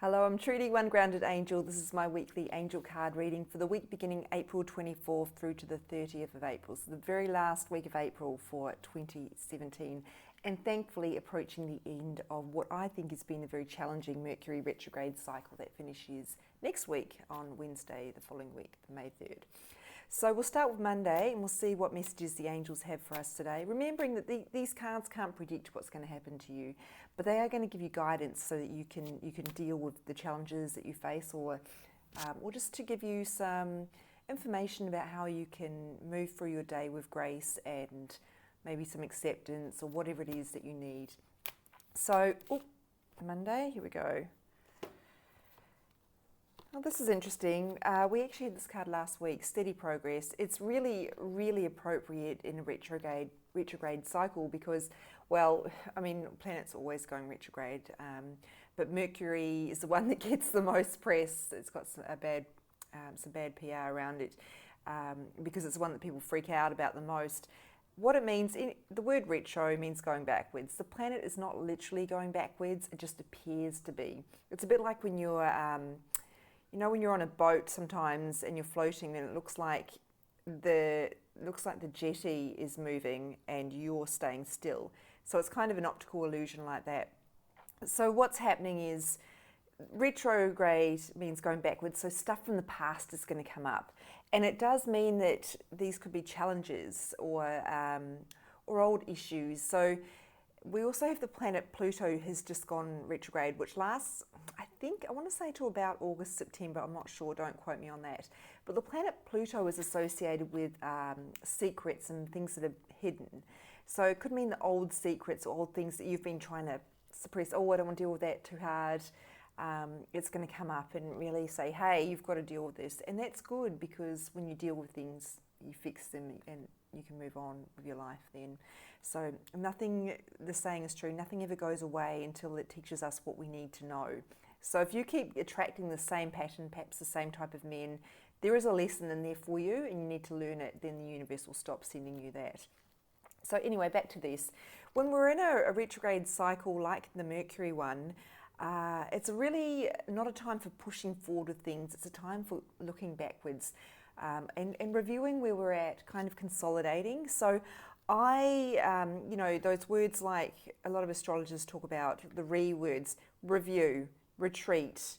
Hello, I'm Trudy, One Grounded Angel. This is my weekly angel card reading for the week beginning April 24th through to the 30th of April. So the very last week of April for 2017, and thankfully approaching the end of what I think has been a very challenging Mercury retrograde cycle that finishes next week on Wednesday, the following week, May 3rd. So we'll start with Monday and we'll see what messages the angels have for us today. Remembering that these cards can't predict what's going to happen to you, but they are going to give you guidance so that you can deal with the challenges that you face, or just to give you some information about how you can move through your day with grace and maybe some acceptance or whatever it is that you need. So, Monday, here we go. Oh, this is interesting. We actually had this card last week, Steady Progress. It's really, really appropriate in a retrograde cycle because, well, I mean, planets are always going retrograde, but Mercury is the one that gets the most press. It's got some bad PR around it because it's the one that people freak out about the most. What it means, the word retro means going backwards. The planet is not literally going backwards, it just appears to be. It's a bit like when you're when you're on a boat sometimes and you're floating, and it looks like the jetty is moving and you're staying still. So it's kind of an optical illusion like that. So what's happening is retrograde means going backwards. So stuff from the past is going to come up, and it does mean that these could be challenges or old issues. So we also have the planet Pluto has just gone retrograde, which lasts, I want to say till about August, September, I'm not sure, don't quote me on that. But the planet Pluto is associated with secrets and things that are hidden. So it could mean the old secrets or old things that you've been trying to suppress. Oh, I don't want to deal with that too hard. It's going to come up and really say, hey, you've got to deal with this. And that's good because when you deal with things, you fix them and you can move on with your life then. So the saying is true, nothing ever goes away until it teaches us what we need to know. So if you keep attracting the same pattern, perhaps the same type of men, there is a lesson in there for you and you need to learn it, then the universe will stop sending you that. So anyway, back to this. When we're in a retrograde cycle like the Mercury one, it's really not a time for pushing forward with things, it's a time for looking backwards and reviewing where we're at, kind of consolidating. So those words like a lot of astrologers talk about, the words, review, retreat.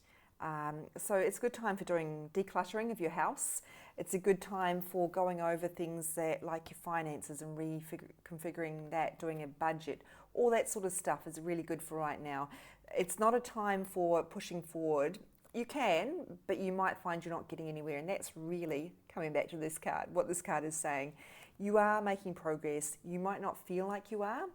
So it's a good time for doing decluttering of your house. It's a good time for going over things that like your finances and reconfiguring that, doing a budget. All that sort of stuff is really good for right now. It's not a time for pushing forward. You can, but you might find you're not getting anywhere. And that's really, coming back to this card, what this card is saying. You are making progress. You might not feel like you are,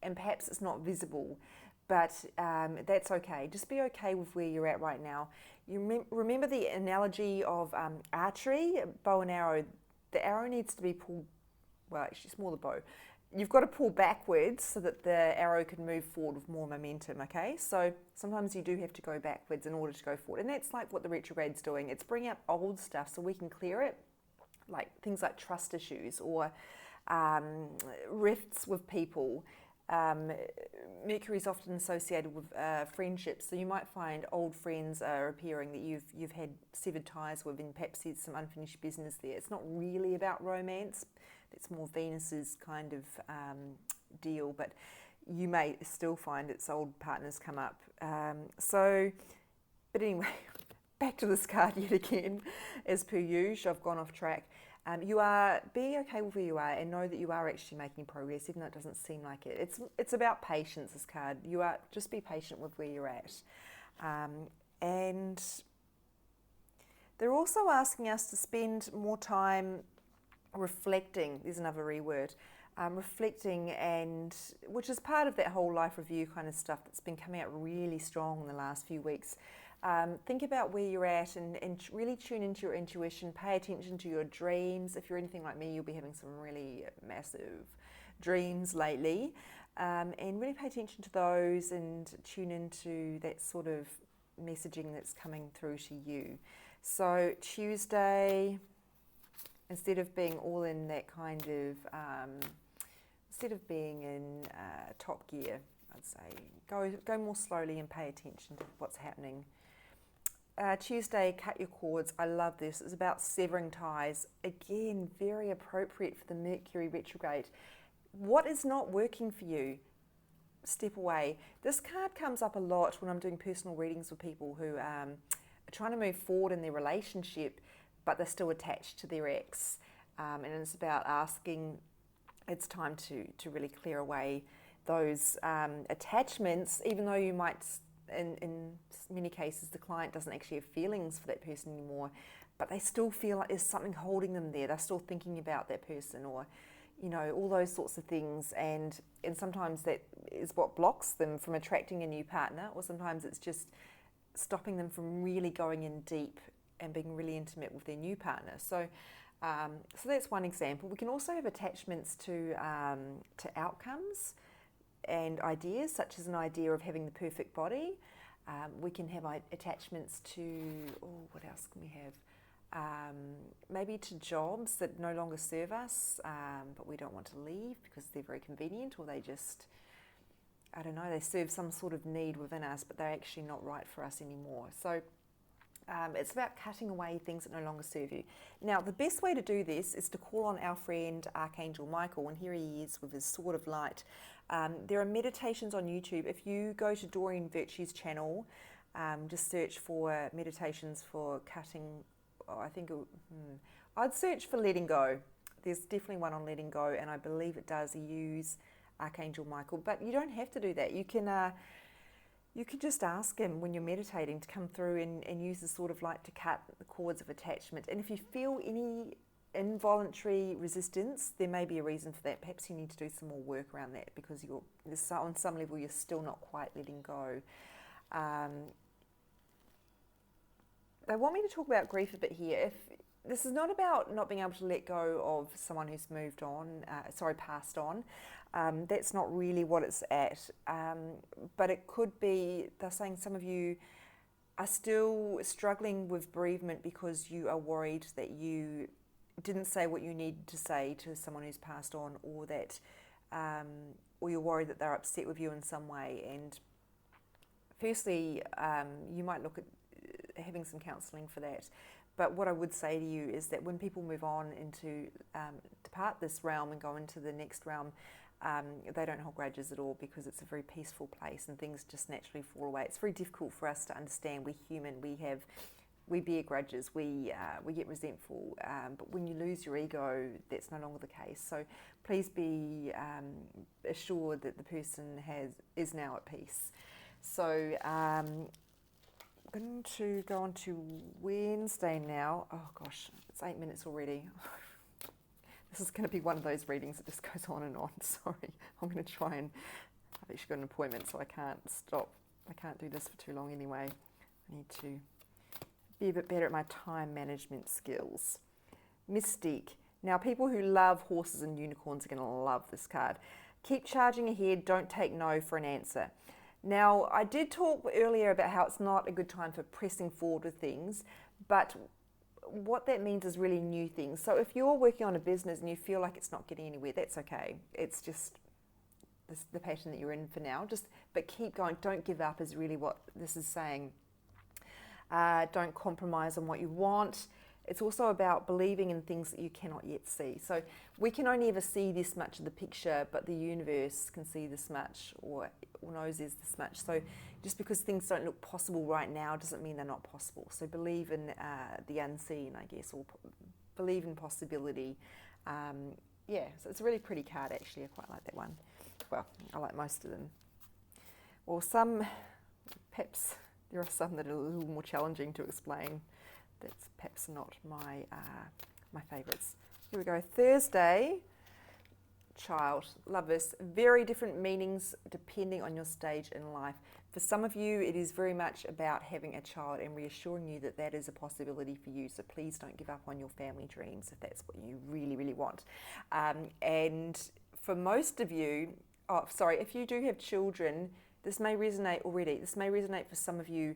and perhaps it's not visible, but that's okay. Just be okay with where you're at right now. You remember the analogy of archery, bow and arrow. The arrow needs to be pulled, well, actually it's more the bow. You've got to pull backwards so that the arrow can move forward with more momentum, okay? So sometimes you do have to go backwards in order to go forward. And that's like what the retrograde's doing. It's bringing up old stuff so we can clear it, like things like trust issues or rifts with people. Mercury is often associated with friendships, so you might find old friends are appearing that you've had severed ties with, and perhaps there's some unfinished business there. It's not really about romance. It's more Venus's kind of deal, but you may still find its old partners come up. But anyway, back to this card yet again. As per usual, I've gone off track. Be okay with where you are and know that you are actually making progress, even though it doesn't seem like it. It's about patience, this card. Just be patient with where you're at. And they're also asking us to spend more time reflecting. There's another reword. Reflecting, and which is part of that whole life review kind of stuff that's been coming out really strong in the last few weeks. Think about where you're at and really tune into your intuition. Pay attention to your dreams. If you're anything like me, you'll be having some really massive dreams lately. And really pay attention to those and tune into that sort of messaging that's coming through to you. So Tuesday, instead of being all in that kind of, instead of being in top gear, I'd say go more slowly and pay attention to what's happening. Tuesday, cut your cords. I love this. It's about severing ties. Again, very appropriate for the Mercury retrograde. What is not working for you? Step away. This card comes up a lot when I'm doing personal readings with people who are trying to move forward in their relationship, but they're still attached to their ex. And it's about asking, it's time to really clear away those attachments, even though you might, in many cases, the client doesn't actually have feelings for that person anymore, but they still feel like there's something holding them there. They're still thinking about that person, or all those sorts of things, and sometimes that is what blocks them from attracting a new partner, or sometimes it's just stopping them from really going in deep and being really intimate with their new partner. So that's one example. We can also have attachments to outcomes and ideas, such as an idea of having the perfect body. We can have attachments to, what else can we have? Maybe to jobs that no longer serve us, but we don't want to leave because they're very convenient, or they just, I don't know, they serve some sort of need within us, but they're actually not right for us anymore. So it's about cutting away things that no longer serve you. Now, the best way to do this is to call on our friend Archangel Michael, and here he is with his sword of light. There are meditations on YouTube. If you go to Doreen Virtue's channel, just search for meditations for cutting. I'd search for letting go. There's definitely one on letting go, and I believe it does use Archangel Michael. But you don't have to do that. You can just ask him when you're meditating to come through and use the sword of light to cut the cords of attachment. And if you feel any involuntary resistance, there may be a reason for that. Perhaps you need to do some more work around that, because on some level you're still not quite letting go. They want me to talk about grief a bit here. If this is not about not being able to let go of someone who's moved on, passed on. That's not really what it's at. But it could be, they're saying some of you are still struggling with bereavement because you are worried that you didn't say what you needed to say to someone who's passed on, or that, or you're worried that they're upset with you in some way. And firstly, you might look at having some counselling for that. But what I would say to you is that when people move on into depart this realm and go into the next realm, they don't hold grudges at all, because it's a very peaceful place and things just naturally fall away. It's very difficult for us to understand. We're human. We bear grudges. We get resentful. But when you lose your ego, that's no longer the case. So please be assured that the person is now at peace. So I'm going to go on to Wednesday now. Oh gosh, it's 8 minutes already. This is going to be one of those readings that just goes on and on. Sorry, I'm going to try and, I've actually got an appointment, so I can't stop. I can't do this for too long anyway. I need to be a bit better at my time management skills. Mystique. Now, people who love horses and unicorns are going to love this card. Keep charging ahead. Don't take no for an answer. Now, I did talk earlier about how it's not a good time for pressing forward with things, but what that means is really new things. So if you're working on a business and you feel like it's not getting anywhere, that's okay. It's just the pattern that you're in for now. But keep going. Don't give up is really what this is saying. Don't compromise on what you want. It's also about believing in things that you cannot yet see. So we can only ever see this much of the picture, but the universe can see this much, or knows there's this much. So just because things don't look possible right now doesn't mean they're not possible. So believe in the unseen, I guess, or believe in possibility. So it's a really pretty card, actually. I quite like that one. Well, I like most of them. Or some, perhaps there are some that are a little more challenging to explain. That's perhaps not my favourites. Here we go. Thursday, child. Love this. Very different meanings depending on your stage in life. For some of you, it is very much about having a child and reassuring you that that is a possibility for you. So please don't give up on your family dreams if that's what you really, really want. And for most of you, if you do have children, this may resonate already. This may resonate for some of you.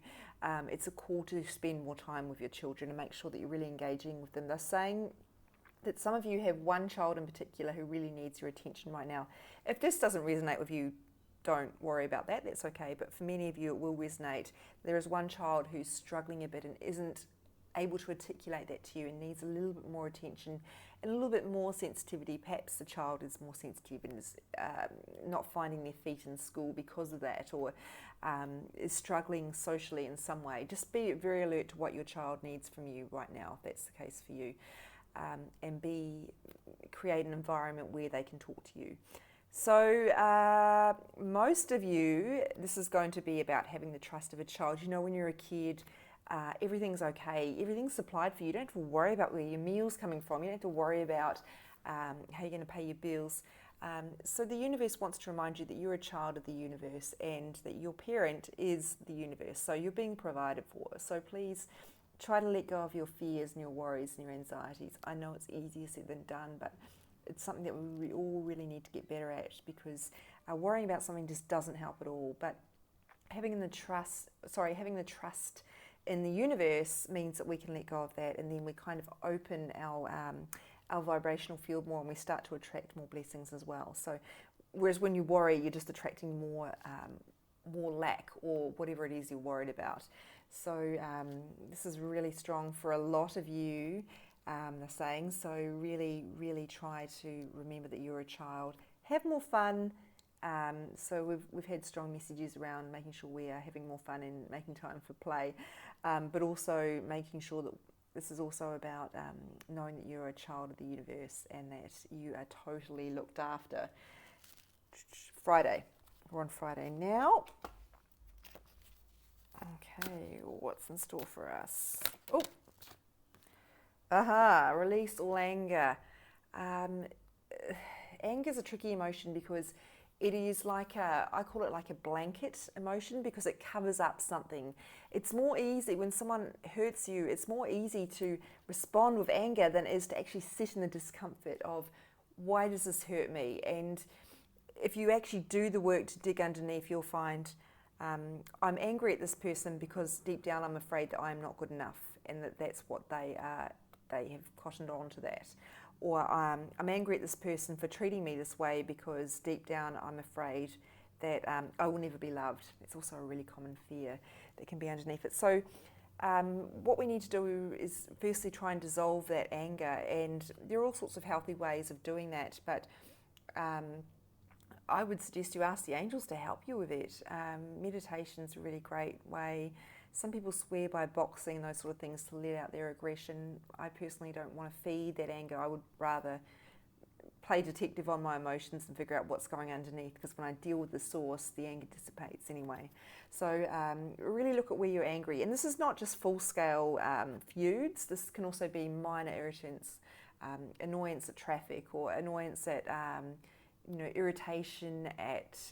It's a call to spend more time with your children and make sure that you're really engaging with them. They're saying that some of you have one child in particular who really needs your attention right now. If this doesn't resonate with you, don't worry about that, that's okay. But for many of you, it will resonate. There is one child who's struggling a bit and isn't able to articulate that to you and needs a little bit more attention and a little bit more sensitivity. Perhaps the child is more sensitive and is not finding their feet in school because of that, or is struggling socially in some way. Just be very alert to what your child needs from you right now, if that's the case for you, and create an environment where they can talk to you. So most of you, this is going to be about having the trust of a child. You know, when you're a kid, everything's okay, everything's supplied for you. You don't have to worry about where your meal's coming from. You don't have to worry about how you're going to pay your bills. So the universe wants to remind you that you're a child of the universe and that your parent is the universe. So you're being provided for. So please try to let go of your fears and your worries and your anxieties. I know it's easier said than done, but it's something that we all really need to get better at, because worrying about something just doesn't help at all. But having the trust in the universe means that we can let go of that, and then we kind of open our vibrational field more, and we start to attract more blessings as well. So whereas when you worry, you're just attracting more lack or whatever it is you're worried about. So this is really strong for a lot of you, they're saying. So really, really try to remember that you're a child. Have more fun. So we've had strong messages around making sure we are having more fun and making time for play, but also making sure that this is also about knowing that you're a child of the universe and that you are totally looked after. Friday. We're on Friday now. Okay, what's in store for us? Oh, release all anger. Anger is a tricky emotion because it is I call it like a blanket emotion, because it covers up something. It's more easy when someone hurts you, it's more easy to respond with anger than it is to actually sit in the discomfort of, why does this hurt me? And if you actually do the work to dig underneath, you'll find I'm angry at this person because deep down I'm afraid that I'm not good enough, and that's what they have cottoned on to that. Or I'm angry at this person for treating me this way because deep down I'm afraid that I will never be loved. It's also a really common fear that can be underneath it. So what we need to do is firstly try and dissolve that anger, and there are all sorts of healthy ways of doing that, but I would suggest you ask the angels to help you with it. Meditation is a really great way. Some people swear by boxing and those sort of things to let out their aggression. I personally don't want to feed that anger. I would rather play detective on my emotions and figure out what's going underneath, because when I deal with the source, the anger dissipates anyway. So really look at where you're angry. And this is not just full-scale feuds. This can also be minor irritants, annoyance at traffic, or annoyance at irritation at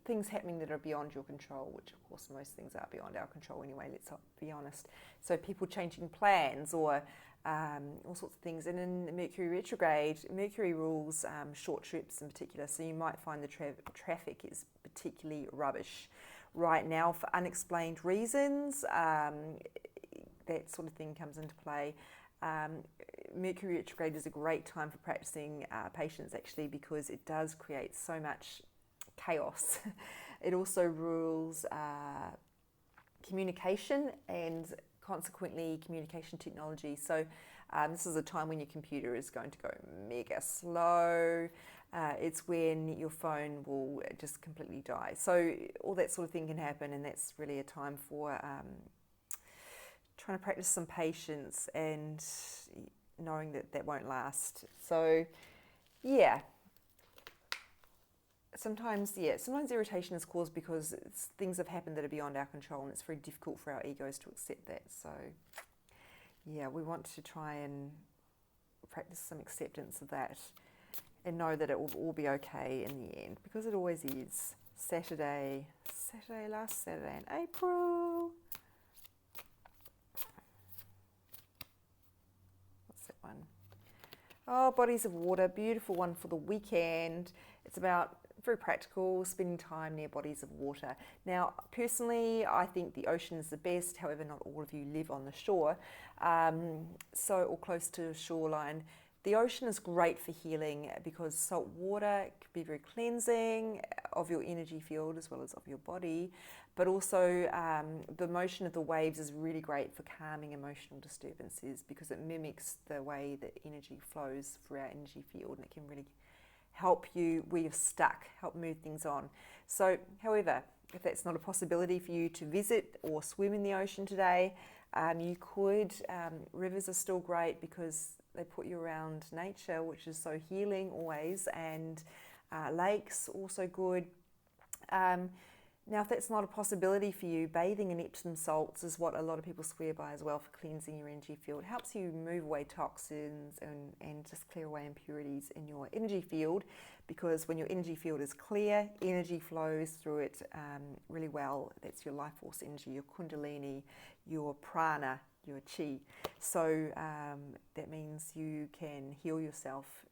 things happening that are beyond your control, which of course most things are beyond our control anyway, let's be honest. So people changing plans, or all sorts of things. And in Mercury retrograde, Mercury rules short trips in particular, so you might find the traffic is particularly rubbish right now for unexplained reasons. That sort of thing comes into play. Mercury retrograde is a great time for practicing patience, actually, because it does create so much chaos. It also rules communication and consequently communication technology. So this is a time when your computer is going to go mega slow. It's when your phone will just completely die. So all that sort of thing can happen, and that's really a time for trying to practice some patience and knowing that that won't last. So yeah, sometimes irritation is caused because things have happened that are beyond our control, and it's very difficult for our egos to accept that. So yeah, we want to try and practice some acceptance of that and know that it will all be okay in the end, because it always is. Last Saturday in April. One. Oh, bodies of water, beautiful one for the weekend. It's about very practical, spending time near bodies of water. Now, personally, I think the ocean is the best. However, not all of you live on the shore, or close to a shoreline. The ocean is great for healing because salt water can be very cleansing of your energy field as well as of your body, but also the motion of the waves is really great for calming emotional disturbances because it mimics the way that energy flows through our energy field, and it can really help you where you're stuck, help move things on. So, however, if that's not a possibility for you to visit or swim in the ocean today, you could. Rivers are still great because they put you around nature, which is so healing always, and lakes also good. Now, if that's not a possibility for you, bathing in Epsom salts is what a lot of people swear by as well for cleansing your energy field. It helps you move away toxins and just clear away impurities in your energy field, because when your energy field is clear, energy flows through it really well. That's your life force energy, your kundalini, your prana, your chi. So that means you can heal yourself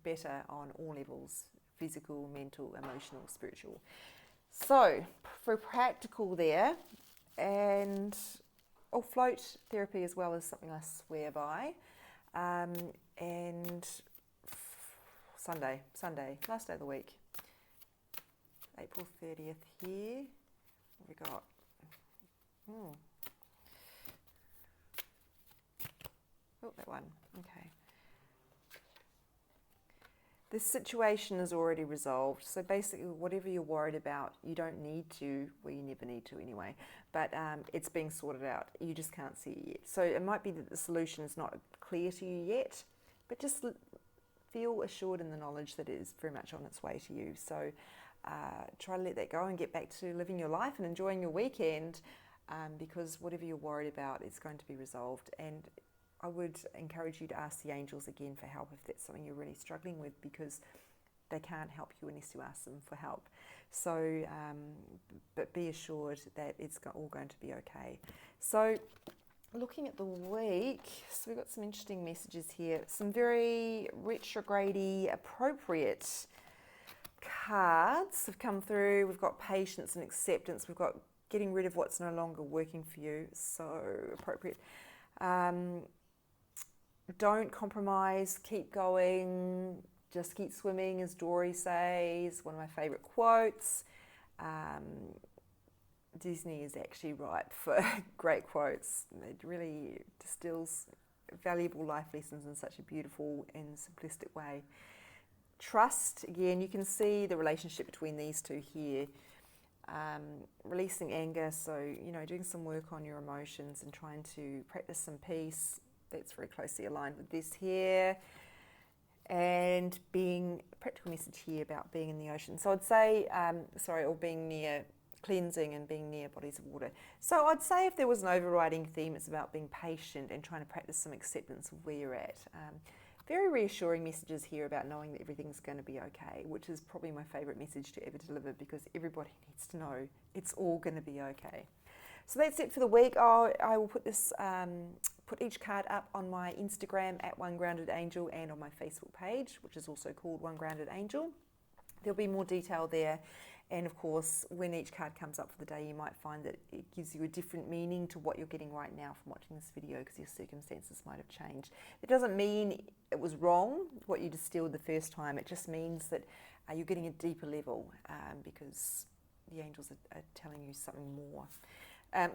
better on all levels: physical, mental, emotional, spiritual. So, for practical there, and float therapy as well is something I swear by. And Sunday, last day of the week, April 30th here. What have we got? Oh, that one. Okay. This situation is already resolved. So basically, whatever you're worried about, you don't need to, well, you never need to anyway, but it's being sorted out. You just can't see it yet. So it might be that the solution is not clear to you yet, but just feel assured in the knowledge that it is very much on its way to you. So try to let that go and get back to living your life and enjoying your weekend, because whatever you're worried about is going to be resolved. And I would encourage you to ask the angels again for help if that's something you're really struggling with, because they can't help you unless you ask them for help. So, but be assured that it's all going to be okay. So, looking at the week, so we've got some interesting messages here. Some very retrograde-y, appropriate cards have come through. We've got patience and acceptance. We've got getting rid of what's no longer working for you. So appropriate. Don't compromise, keep going, just keep swimming, as Dory says, one of my favourite quotes. Disney is actually ripe for great quotes. It really distills valuable life lessons in such a beautiful and simplistic way. Trust, again, you can see the relationship between these two here. Releasing anger, so, doing some work on your emotions and trying to practice some peace. That's very closely aligned with this here. And being, a practical message here about being in the ocean. So I'd say, or being near, cleansing and being near bodies of water. So I'd say if there was an overriding theme, it's about being patient and trying to practice some acceptance of where you're at. Very reassuring messages here about knowing that everything's going to be okay, which is probably my favourite message to ever deliver, because everybody needs to know it's all going to be okay. So that's it for the week. I will put this, put each card up on my Instagram at One Grounded Angel and on my Facebook page, which is also called One Grounded Angel. There'll be more detail there. And of course, when each card comes up for the day, you might find that it gives you a different meaning to what you're getting right now from watching this video, because your circumstances might have changed. It doesn't mean it was wrong, what you distilled the first time. It just means that you're getting a deeper level, because the angels are telling you something more.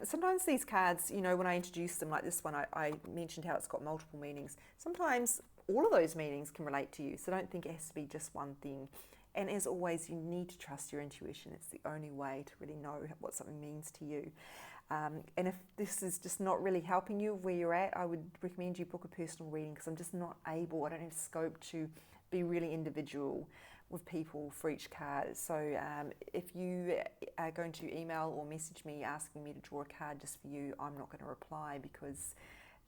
Sometimes these cards, when I introduce them, like this one, I mentioned how it's got multiple meanings. Sometimes all of those meanings can relate to you, so don't think it has to be just one thing. And as always, you need to trust your intuition. It's the only way to really know what something means to you. And if this is just not really helping you where you're at, I would recommend you book a personal reading, because I'm just not able, I don't have scope to be really individual with people for each card. So if you are going to email or message me asking me to draw a card just for you, I'm not going to reply, because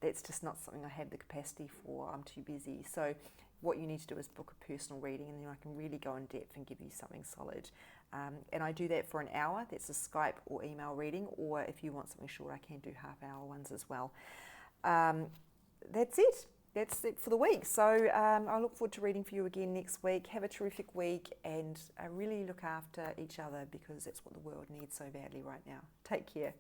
that's just not something I have the capacity for. I'm too busy. So what you need to do is book a personal reading, and then I can really go in depth and give you something solid. And I do that for an hour. That's a Skype or email reading, or if you want something short, I can do half-hour ones as well. That's it. That's it for the week. So I look forward to reading for you again next week. Have a terrific week, and really look after each other, because that's what the world needs so badly right now. Take care.